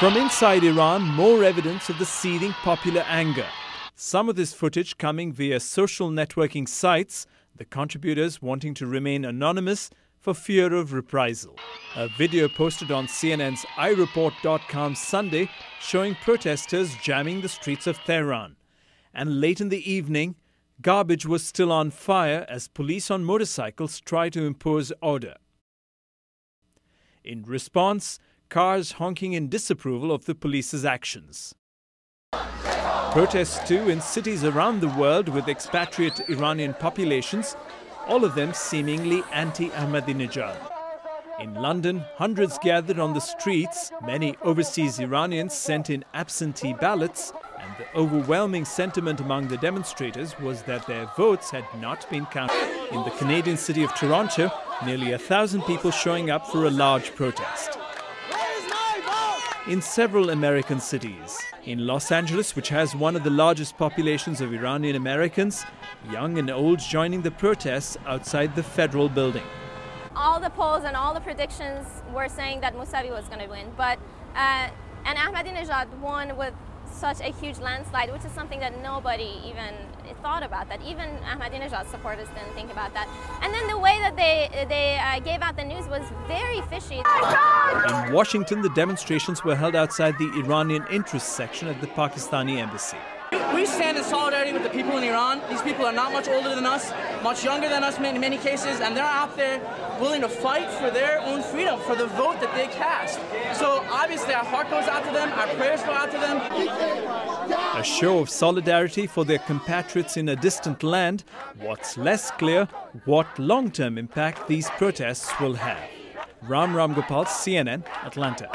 From inside Iran, more evidence of the seething popular anger. Some of this footage coming via social networking sites, the contributors wanting to remain anonymous for fear of reprisal. A video posted on CNN's iReport.com Sunday showing protesters jamming the streets of Tehran. And late in the evening, garbage was still on fire as police on motorcycles tried to impose order. In response, cars honking in disapproval of the police's actions. Protests too in cities around the world with expatriate Iranian populations, all of them seemingly anti-Ahmadinejad. In London, hundreds gathered on the streets, many overseas Iranians sent in absentee ballots, and the overwhelming sentiment among the demonstrators was that their votes had not been counted. In the Canadian city of Toronto, nearly 1,000 people showing up for a large protest. In several American cities. In Los Angeles, which has one of the largest populations of Iranian Americans, young and old joining the protests outside the federal building. All the polls and all the predictions were saying that Mousavi was going to win, but and Ahmadinejad won with such a huge landslide, which is something that nobody even thought about, that even Ahmadinejad supporters didn't think about that. And then the way that they gave out the news was very fishy. In Washington, the demonstrations were held outside the Iranian interest section at the Pakistani embassy. We stand in solidarity with the people in Iran. These people are not much older than us, much younger than us in many cases, and they're out there willing to fight for their own freedom, for the vote that they cast. So obviously our heart goes out to them, our prayers go out to them. A show of solidarity for their compatriots in a distant land. What's less clear, what long-term impact these protests will have. Ram Gopal, CNN, Atlanta.